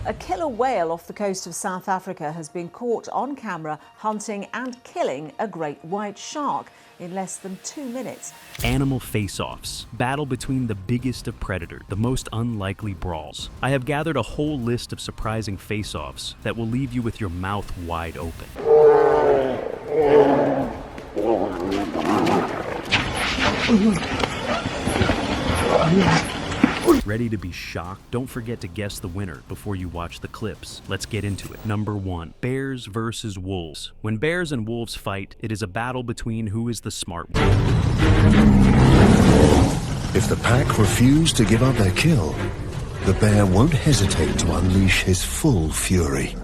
A killer whale off the coast of South Africa has been caught on camera hunting and killing a great white shark in less than 2 minutes. Animal face-offs, battle between the biggest of predators, the most unlikely brawls. I have gathered a whole list of surprising face-offs that will leave you with your mouth wide open. Ready to be shocked? Don't forget to guess the winner before you watch the clips. Let's get into it. Number 1. Bears versus wolves. When bears and wolves fight, it is a battle between who is the smart one. If the pack refuse to give up their kill, the bear won't hesitate to unleash his full fury.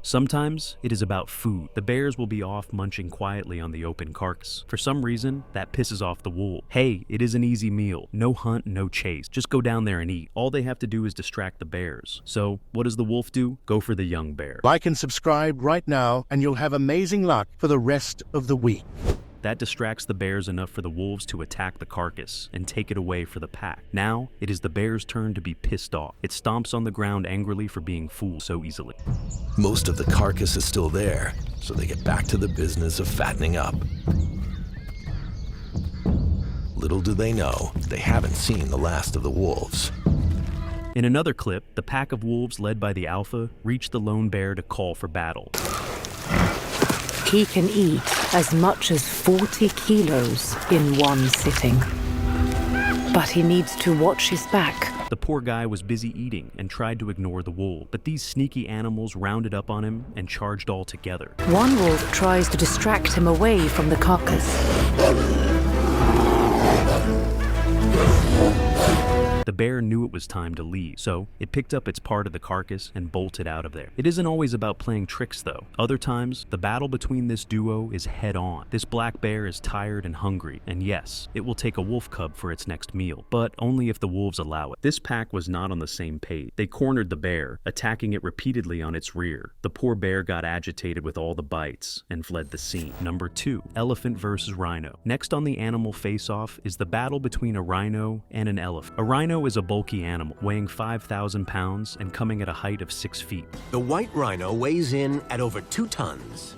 Sometimes it is about food. The bears will be off munching quietly on the open carcass. For some reason, that pisses off the wolf. Hey, it is an easy meal. No hunt, no chase. Just go down there and eat. All they have to do is distract the bears. So, what does the wolf do? Go for the young bear. Like and subscribe right now, and you'll have amazing luck for the rest of the week. That distracts the bears enough for the wolves to attack the carcass and take it away for the pack. Now, it is the bear's turn to be pissed off. It stomps on the ground angrily for being fooled so easily. Most of the carcass is still there, so they get back to the business of fattening up. Little do they know, they haven't seen the last of the wolves. In another clip, the pack of wolves led by the alpha reached the lone bear to call for battle. He can eat as much as 40 kilos in one sitting. But he needs to watch his back. The poor guy was busy eating and tried to ignore the wolf, but these sneaky animals rounded up on him and charged all together. One wolf tries to distract him away from the carcass. The bear knew it was time to leave, so it picked up its part of the carcass and bolted out of there. It isn't always about playing tricks though. Other times, the battle between this duo is head-on. This black bear is tired and hungry, and yes, it will take a wolf cub for its next meal, but only if the wolves allow it. This pack was not on the same page. They cornered the bear, attacking it repeatedly on its rear. The poor bear got agitated with all the bites and fled the scene. Number 2. Elephant versus rhino. Next on the animal face-off is the battle between a rhino and an elephant. A rhino is a bulky animal, weighing 5,000 pounds and coming at a height of 6 feet. The white rhino weighs in at over 2 tons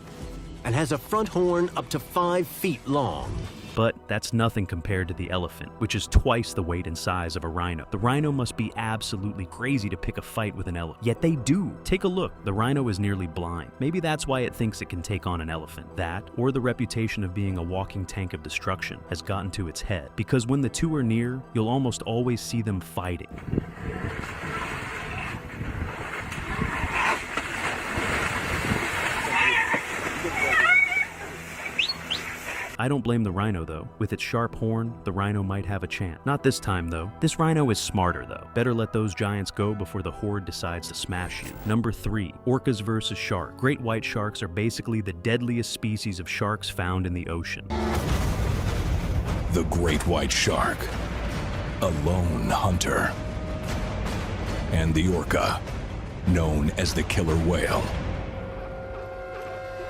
and has a front horn up to 5 feet long. But that's nothing compared to the elephant, which is twice the weight and size of a rhino. The rhino must be absolutely crazy to pick a fight with an elephant. Yet they do. Take a look. The rhino is nearly blind. Maybe that's why it thinks it can take on an elephant. That, or the reputation of being a walking tank of destruction, has gotten to its head. Because when the two are near, you'll almost always see them fighting. I don't blame the rhino though. With its sharp horn, the rhino might have a chance. Not this time though. This rhino is smarter though. Better let those giants go before the horde decides to smash you. Number 3. Orcas versus shark. Great white sharks are basically the deadliest species of sharks found in the ocean. The great white shark, a lone hunter. And the orca, known as the killer whale.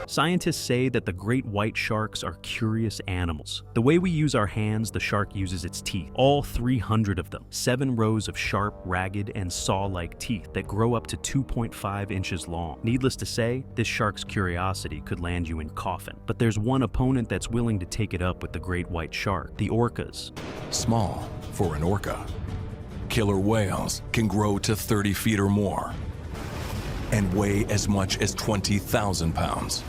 Scientists say that the great white sharks are curious animals. The way we use our hands, the shark uses its teeth. All 300 of them. 7 rows of sharp, ragged, and saw-like teeth that grow up to 2.5 inches long. Needless to say, this shark's curiosity could land you in coffin. But there's one opponent that's willing to take it up with the great white shark, the orcas. Small for an orca. Killer whales can grow to 30 feet or more and weigh as much as 20,000 pounds.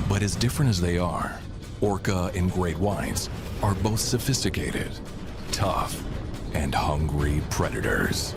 But as different as they are, orca and great whites are both sophisticated, tough, and hungry predators.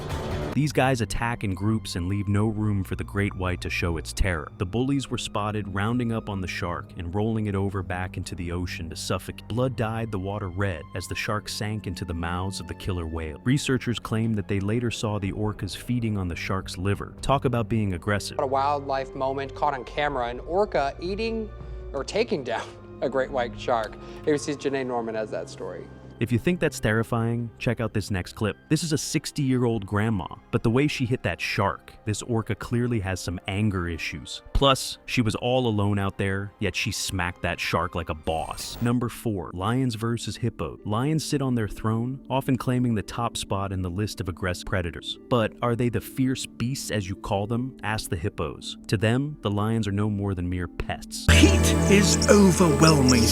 These guys attack in groups and leave no room for the great white to show its terror. The bullies were spotted rounding up on the shark and rolling it over back into the ocean to suffocate. Blood dyed the water red as the shark sank into the mouths of the killer whale. Researchers claim that they later saw the orcas feeding on the shark's liver. Talk about being aggressive. A wildlife moment caught on camera, an orca eating or taking down a great white shark. ABC's Janae Norman has that story. If you think that's terrifying, check out this next clip. This is a 60-year-old grandma, but the way she hit that shark, this orca clearly has some anger issues. Plus, she was all alone out there, yet she smacked that shark like a boss. Number 4, lions versus hippos. Lions sit on their throne, often claiming the top spot in the list of aggressive predators. But are they the fierce beasts as you call them? Ask the hippos. To them, the lions are no more than mere pests. Heat is overwhelming.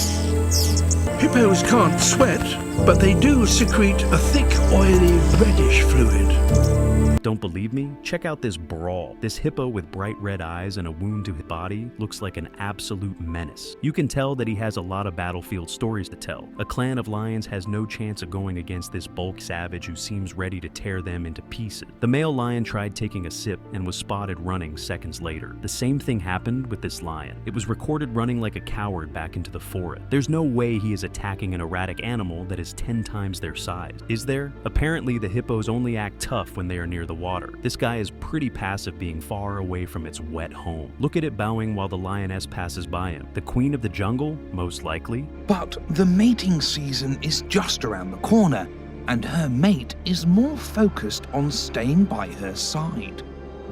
Hippos can't sweat, but they do secrete a thick, oily, reddish fluid. Don't believe me? Check out this brawl. This hippo with bright red eyes and a wound to his body looks like an absolute menace. You can tell that he has a lot of battlefield stories to tell. A clan of lions has no chance of going against this bulk savage who seems ready to tear them into pieces. The male lion tried taking a sip and was spotted running seconds later. The same thing happened with this lion. It was recorded running like a coward back into the forest. There's no way he is attacking an erratic animal that is 10 times their size, is there? Apparently, the hippos only act tough when they are near the water. This guy is pretty passive being far away from its wet home. Look at it bowing while the lioness passes by him. The queen of the jungle? Most likely. But the mating season is just around the corner, and her mate is more focused on staying by her side,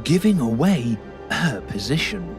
giving away her position.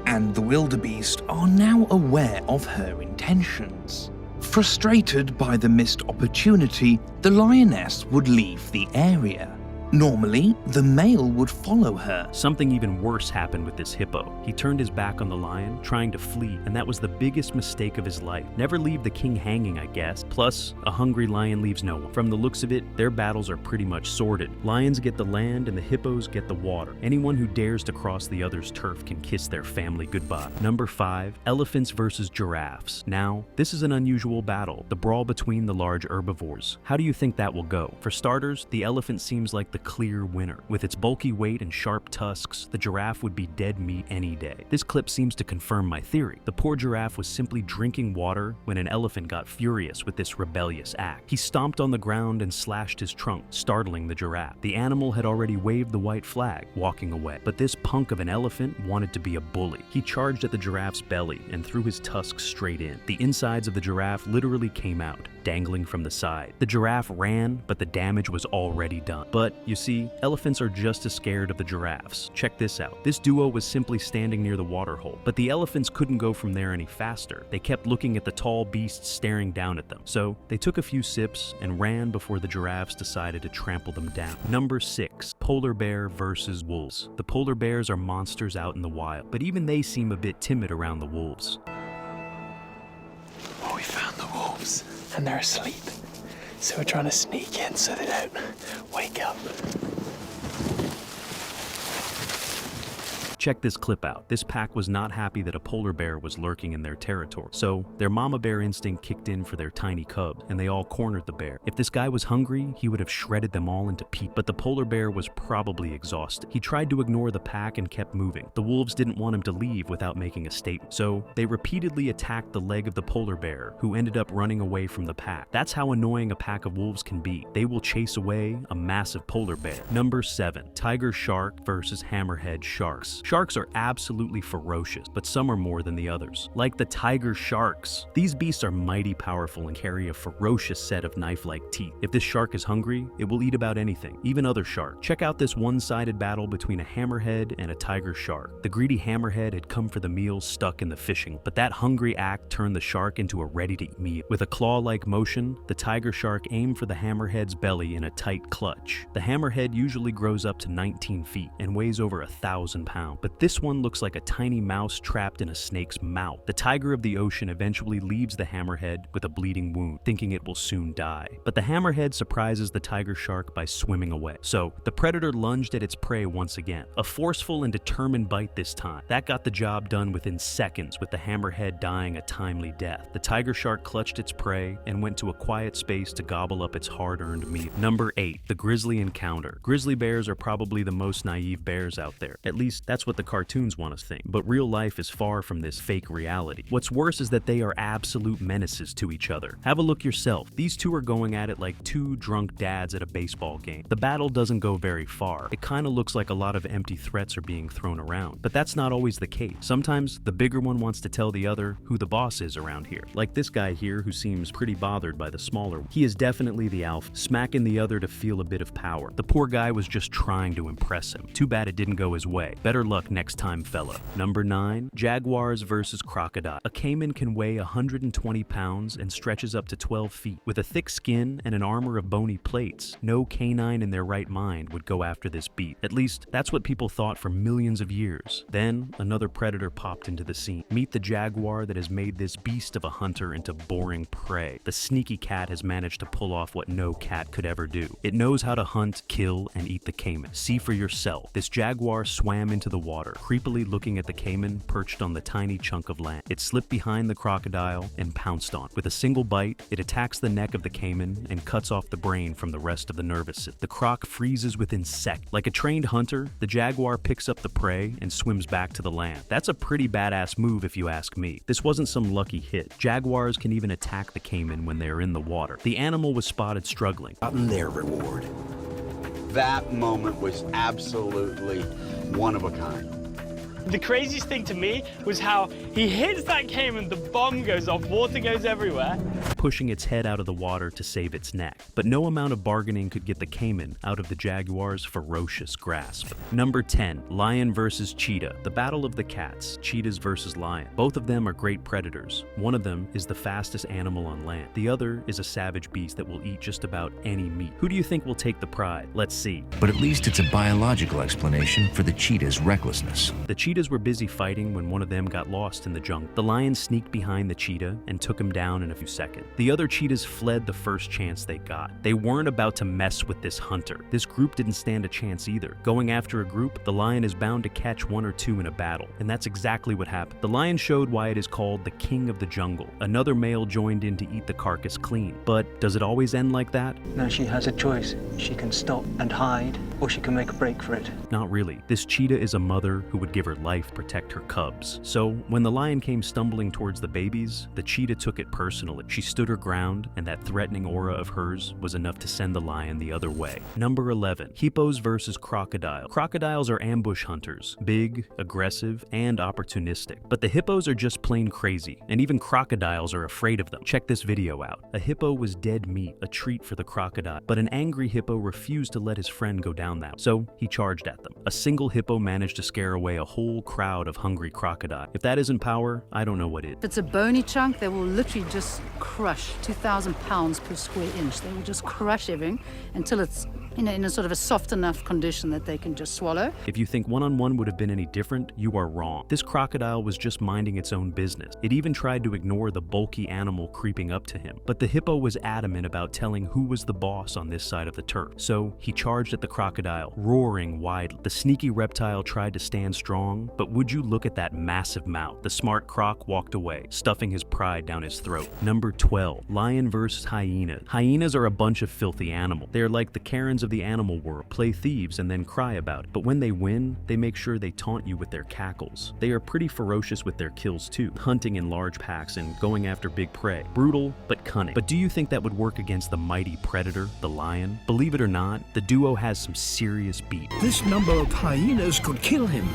And the wildebeest are now aware of her intentions. Frustrated by the missed opportunity, the lioness would leave the area. Normally, the male would follow her. Something even worse happened with this hippo. He turned his back on the lion, trying to flee, and that was the biggest mistake of his life. Never leave the king hanging, I guess. Plus, a hungry lion leaves no one. From the looks of it, their battles are pretty much sorted. Lions get the land and the hippos get the water. Anyone who dares to cross the other's turf can kiss their family goodbye. Number 5, elephants versus giraffes. Now, this is an unusual battle, the brawl between the large herbivores. How do you think that will go? For starters, the elephant seems like the clear winner. With its bulky weight and sharp tusks, the giraffe would be dead meat any day. This clip seems to confirm my theory. The poor giraffe was simply drinking water when an elephant got furious with this rebellious act. He stomped on the ground and slashed his trunk, startling the giraffe. The animal had already waved the white flag, walking away. But this punk of an elephant wanted to be a bully. He charged at the giraffe's belly and threw his tusks straight in. The insides of the giraffe literally came out, dangling from the side. The giraffe ran, but the damage was already done. But you see, elephants are just as scared of the giraffes. Check this out. This duo was simply standing near the water hole, but the elephants couldn't go from there any faster. They kept looking at the tall beasts staring down at them. So they took a few sips and ran before the giraffes decided to trample them down. Number 6, polar bear versus wolves. The polar bears are monsters out in the wild, but even they seem a bit timid around the wolves. Oh, we found the wolves, and they're asleep. So we're trying to sneak in so they don't wake up. Check this clip out. This pack was not happy that a polar bear was lurking in their territory. So their mama bear instinct kicked in for their tiny cub, and they all cornered the bear. If this guy was hungry, he would have shredded them all into pieces. But the polar bear was probably exhausted. He tried to ignore the pack and kept moving. The wolves didn't want him to leave without making a statement. So they repeatedly attacked the leg of the polar bear, who ended up running away from the pack. That's how annoying a pack of wolves can be. They will chase away a massive polar bear. Number 7, tiger shark versus hammerhead sharks. Sharks are absolutely ferocious, but some are more than the others. Like the tiger sharks. These beasts are mighty powerful and carry a ferocious set of knife-like teeth. If this shark is hungry, it will eat about anything, even other sharks. Check out this one-sided battle between a hammerhead and a tiger shark. The greedy hammerhead had come for the meal stuck in the fishing, but that hungry act turned the shark into a ready-to-eat meal. With a claw-like motion, the tiger shark aimed for the hammerhead's belly in a tight clutch. The hammerhead usually grows up to 19 feet and weighs over 1,000 pounds, but this one looks like a tiny mouse trapped in a snake's mouth. The tiger of the ocean eventually leaves the hammerhead with a bleeding wound, thinking it will soon die. But the hammerhead surprises the tiger shark by swimming away. So the predator lunged at its prey once again. A forceful and determined bite this time. That got the job done within seconds, with the hammerhead dying a timely death. The tiger shark clutched its prey and went to a quiet space to gobble up its hard-earned meal. Number 8, the Grizzly Encounter. Grizzly bears are probably the most naive bears out there. At least that's what the cartoons want us to think, but real life is far from this fake reality. What's worse is that they are absolute menaces to each other. Have a look yourself. These two are going at it like two drunk dads at a baseball game. The battle doesn't go very far. It kind of looks like a lot of empty threats are being thrown around, but that's not always the case. Sometimes the bigger one wants to tell the other who the boss is around here. Like this guy here who seems pretty bothered by the smaller one. He is definitely the alpha, smacking the other to feel a bit of power. The poor guy was just trying to impress him. Too bad it didn't go his way. Better luck luck next time, fella. Number 9, Jaguars versus Crocodile. A caiman can weigh 120 pounds and stretches up to 12 feet. With a thick skin and an armor of bony plates, no canine in their right mind would go after this beast. At least, that's what people thought for millions of years. Then, another predator popped into the scene. Meet the jaguar that has made this beast of a hunter into boring prey. The sneaky cat has managed to pull off what no cat could ever do. It knows how to hunt, kill, and eat the caiman. See for yourself. This jaguar swam into the water, creepily looking at the caiman perched on the tiny chunk of land. It slipped behind the crocodile and pounced on. With a single bite, it attacks the neck of the caiman and cuts off the brain from the rest of the nervous system. The croc freezes within seconds. Like a trained hunter, the jaguar picks up the prey and swims back to the land. That's a pretty badass move if you ask me. This wasn't some lucky hit. Jaguars can even attack the caiman when they are in the water. The animal was spotted struggling. Gotten their reward. That moment was absolutely one of a kind. The craziest thing to me was how he hits that caiman, the bomb goes off, water goes everywhere, pushing its head out of the water to save its neck. But no amount of bargaining could get the caiman out of the jaguar's ferocious grasp. Number 10, lion versus cheetah. The battle of the cats, cheetahs versus lion. Both of them are great predators. One of them is the fastest animal on land. The other is a savage beast that will eat just about any meat. Who do you think will take the pride? Let's see. But at least it's a biological explanation for the cheetah's recklessness. The cheetahs were busy fighting when one of them got lost in the jungle. The lion sneaked behind the cheetah and took him down in a few seconds. The other cheetahs fled the first chance they got. They weren't about to mess with this hunter. This group didn't stand a chance either. Going after a group, the lion is bound to catch one or two in a battle, and that's exactly what happened. The lion showed why it is called the king of the jungle. Another male joined in to eat the carcass clean. But does it always end like that? Now she has a choice. She can stop and hide, or she can make a break for it. Not really. This cheetah is a mother who would give her life to protect her cubs. So when the lion came stumbling towards the babies, the cheetah took it personally. She stood her ground, and that threatening aura of hers was enough to send the lion the other way. Number 11, hippos versus crocodile. Crocodiles are ambush hunters, big, aggressive, and opportunistic. But the hippos are just plain crazy, and even crocodiles are afraid of them. Check this video out. A hippo was dead meat, a treat for the crocodile, but an angry hippo refused to let his friend go down that way, so he charged at them. A single hippo managed to scare away a whole crowd of hungry crocodile. If that isn't power, I don't know what is. If it's a bony chunk, they will literally just crush 2,000 pounds per square inch. They will just crush everything until it's in a sort of a soft enough condition that they can just swallow. If you think one-on-one would have been any different, you are wrong. This crocodile was just minding its own business. It even tried to ignore the bulky animal creeping up to him. But the hippo was adamant about telling who was the boss on this side of the turf. So he charged at the crocodile, roaring widely. The sneaky reptile tried to stand strong, but would you look at that massive mouth? The smart croc walked away, stuffing his pride down his throat. Number 12, lion versus hyena. Hyenas are a bunch of filthy animals. They are like the Karens of the animal world, play thieves and then cry about it. But when they win, they make sure they taunt you with their cackles. They are pretty ferocious with their kills too, hunting in large packs and going after big prey. Brutal, but cunning. But do you think that would work against the mighty predator, the lion? Believe it or not, the duo has some serious beat. This number of hyenas could kill him.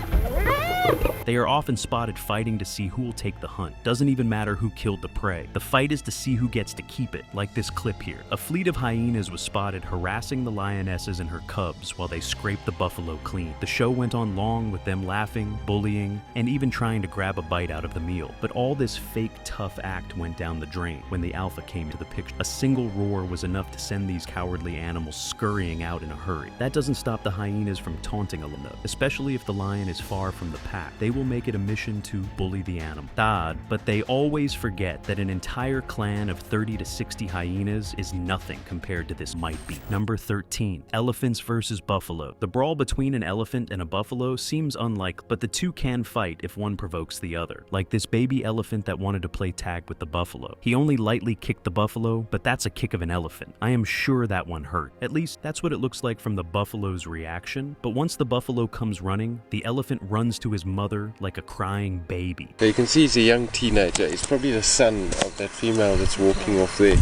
They are often spotted fighting to see who will take the hunt. Doesn't even matter who killed the prey. The fight is to see who gets to keep it, like this clip here. A fleet of hyenas was spotted harassing the lionesses and her cubs while they scraped the buffalo clean. The show went on long with them laughing, bullying, and even trying to grab a bite out of the meal. But all this fake tough act went down the drain when the alpha came into the picture. A single roar was enough to send these cowardly animals scurrying out in a hurry. That doesn't stop the hyenas from taunting a little, especially if the lion is far from the pack. They will make it a mission to bully the animal. But they always forget that an entire clan of 30 to 60 hyenas is nothing compared to this might be. Number 13, elephants versus buffalo. The brawl between an elephant and a buffalo seems unlikely, but the two can fight if one provokes the other. Like this baby elephant that wanted to play tag with the buffalo. He only lightly kicked the buffalo, but that's a kick of an elephant. I am sure that one hurt. At least that's what it looks like from the buffalo's reaction. But once the buffalo comes running, the elephant runs to his mother like a crying baby. You can see he's a young teenager. He's probably the son of that female that's walking off there.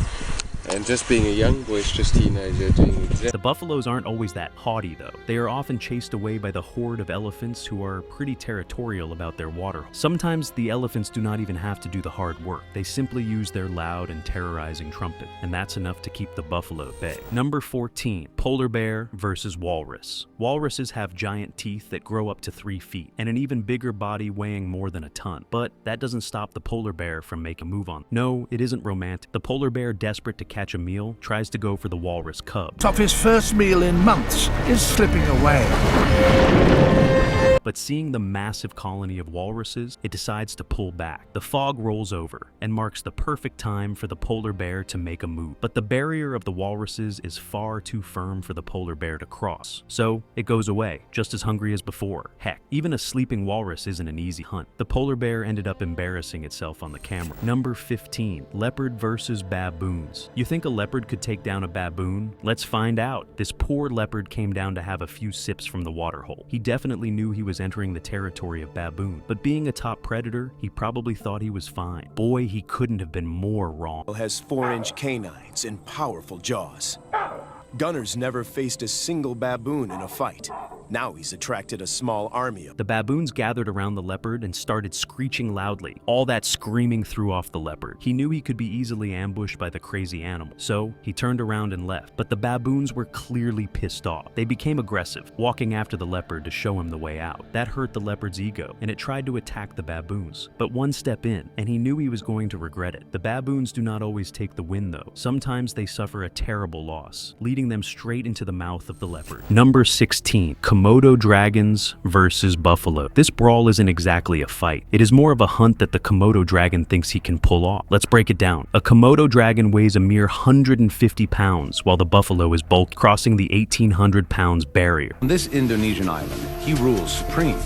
And just being a young boisterous teenager doing exactly. The buffaloes aren't always that haughty, though. They are often chased away by the horde of elephants who are pretty territorial about their water. Sometimes the elephants do not even have to do the hard work. They simply use their loud and terrorizing trumpet, and that's enough to keep the buffalo at bay. Number 14, polar bear versus walrus. Walruses have giant teeth that grow up to 3 feet, and an even bigger body weighing more than a ton. But that doesn't stop the polar bear from making a move on. No, it isn't romantic. The polar bear, desperate to catch a meal, tries to go for the walrus cub. Of his first meal in months is slipping away. But seeing the massive colony of walruses, it decides to pull back. The fog rolls over and marks the perfect time for the polar bear to make a move. But the barrier of the walruses is far too firm for the polar bear to cross. So it goes away, just as hungry as before. Heck, even a sleeping walrus isn't an easy hunt. The polar bear ended up embarrassing itself on the camera. Number 15, leopard versus baboons. You think a leopard could take down a baboon? Let's find out. This poor leopard came down to have a few sips from the water hole. He definitely knew he was entering the territory of baboon, but being a top predator, he probably thought he was fine. Boy, he couldn't have been more wrong. Has 4-inch canines and powerful jaws. Gunner's never faced a single baboon in a fight. Now he's attracted a small army of... The baboons gathered around the leopard and started screeching loudly. All that screaming threw off the leopard. He knew he could be easily ambushed by the crazy animal, so he turned around and left. But the baboons were clearly pissed off. They became aggressive, walking after the leopard to show him the way out. That hurt the leopard's ego, and it tried to attack the baboons. But one step in, and he knew he was going to regret it. The baboons do not always take the win, though. Sometimes they suffer a terrible loss, leading them straight into the mouth of the leopard. Number 16, Komodo dragons versus buffalo. This brawl isn't exactly a fight. It is more of a hunt that the Komodo dragon thinks he can pull off. Let's break it down. A Komodo dragon weighs a mere 150 pounds, while the buffalo is bulky, crossing the 1,800 pounds barrier. On this Indonesian island, he rules supreme.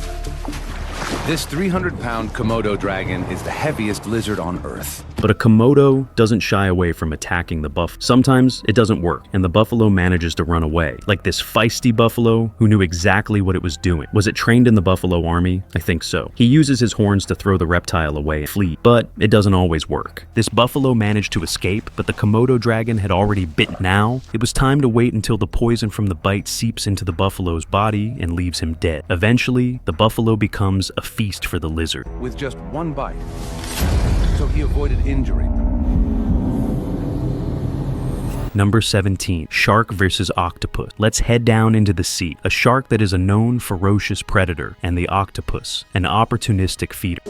This 300-pound Komodo dragon is the heaviest lizard on Earth. But a Komodo doesn't shy away from attacking the buffalo. Sometimes it doesn't work, and the buffalo manages to run away. Like this feisty buffalo who knew exactly what it was doing. Was it trained in the buffalo army? I think so. He uses his horns to throw the reptile away and flee, but it doesn't always work. This buffalo managed to escape, but the Komodo dragon had already bitten. Now, it was time to wait until the poison from the bite seeps into the buffalo's body and leaves him dead. Eventually, the buffalo becomes a feast for the lizard. With just one bite, so he avoided injury. Number 17, shark versus octopus. Let's head down into the sea. A shark that is a known ferocious predator, and the octopus, an opportunistic feeder.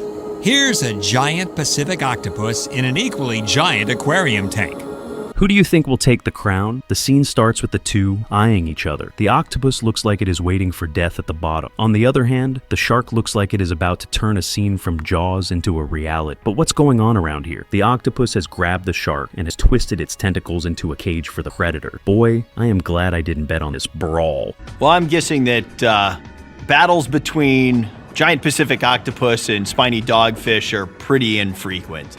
Here's a giant Pacific octopus in an equally giant aquarium tank. Who do you think will take the crown? The scene starts with the two eyeing each other. The octopus looks like it is waiting for death at the bottom. On the other hand, the shark looks like it is about to turn a scene from Jaws into a reality. But what's going on around here? The octopus has grabbed the shark and has twisted its tentacles into a cage for the predator. Boy, I am glad I didn't bet on this brawl. Well, I'm guessing that battles between giant Pacific octopus and spiny dogfish are pretty infrequent.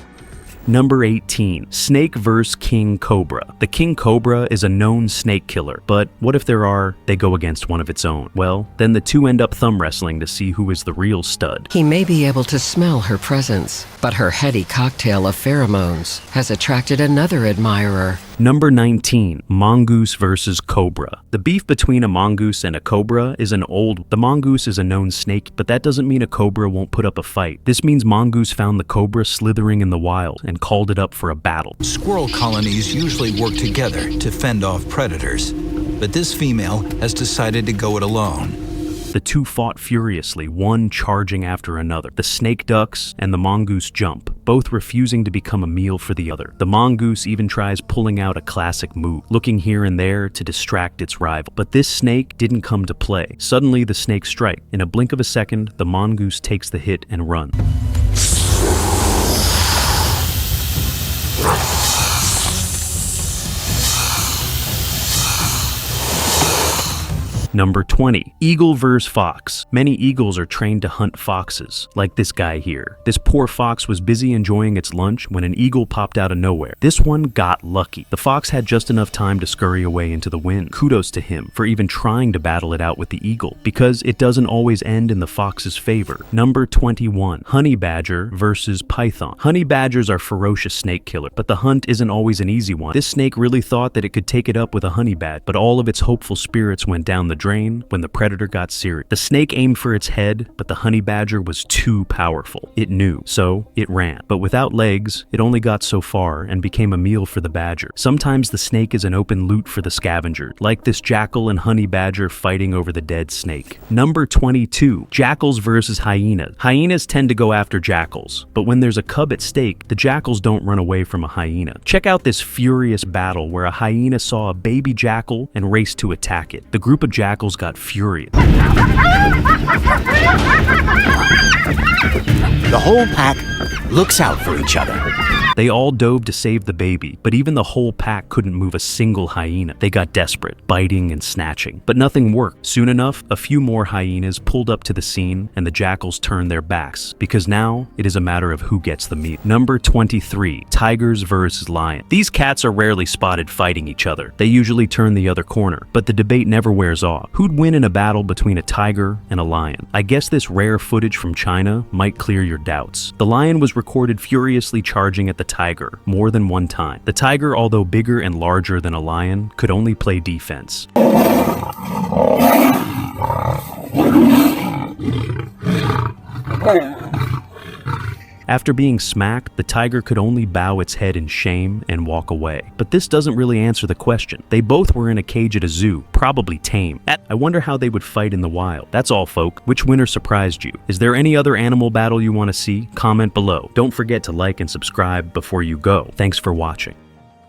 Number 18, snake vs. king cobra. The king cobra is a known snake killer, but what if they go against one of its own? Well, then the two end up thumb wrestling to see who is the real stud. He may be able to smell her presence, but her heady cocktail of pheromones has attracted another admirer. Number 19, mongoose versus cobra. The beef between a mongoose and a cobra is the mongoose is a known snake, but that doesn't mean a cobra won't put up a fight. This means mongoose found the cobra slithering in the wild and called it up for a battle. Squirrel colonies usually work together to fend off predators, but this female has decided to go it alone. The two fought furiously, one charging after another. The snake ducks and the mongoose jump, both refusing to become a meal for the other. The mongoose even tries pulling out a classic move, looking here and there to distract its rival. But this snake didn't come to play. Suddenly, the snakes strike. In a blink of a second, the mongoose takes the hit and runs. Number 20. Eagle vs. Fox. Many eagles are trained to hunt foxes, like this guy here. This poor fox was busy enjoying its lunch when an eagle popped out of nowhere. This one got lucky. The fox had just enough time to scurry away into the wind. Kudos to him for even trying to battle it out with the eagle, because it doesn't always end in the fox's favor. Number 21. Honey badger versus python. Honey badgers are ferocious snake killers, but the hunt isn't always an easy one. This snake really thought that it could take it up with a honey badger, but all of its hopeful spirits went down the drain when the predator got serious. The snake aimed for its head, but the honey badger was too powerful. It knew, so it ran. But without legs, it only got so far and became a meal for the badger. Sometimes the snake is an open loot for the scavenger, like this jackal and honey badger fighting over the dead snake. Number 22. Jackals versus hyenas. Hyenas tend to go after jackals, but when there's a cub at stake, the jackals don't run away from a hyena. Check out this furious battle where a hyena saw a baby jackal and raced to attack it. The group of jackals got furious. The whole pack looks out for each other. They all dove to save the baby, but even the whole pack couldn't move a single hyena. They got desperate, biting and snatching, but nothing worked. Soon enough, a few more hyenas pulled up to the scene and the jackals turned their backs, because now it is a matter of who gets the meat. Number 23. Tigers versus lions. These cats are rarely spotted fighting each other. They usually turn the other corner, but the debate never wears off. Who'd win in a battle between a tiger and a lion? I guess this rare footage from China might clear your doubts. The lion was recorded furiously charging at the tiger more than one time. The tiger, although bigger and larger than a lion, could only play defense. After being smacked, the tiger could only bow its head in shame and walk away. But this doesn't really answer the question. They both were in a cage at a zoo, probably tame. I wonder how they would fight in the wild. That's all, folk. Which winner surprised you? Is there any other animal battle you want to see? Comment below. Don't forget to like and subscribe before you go. Thanks for watching.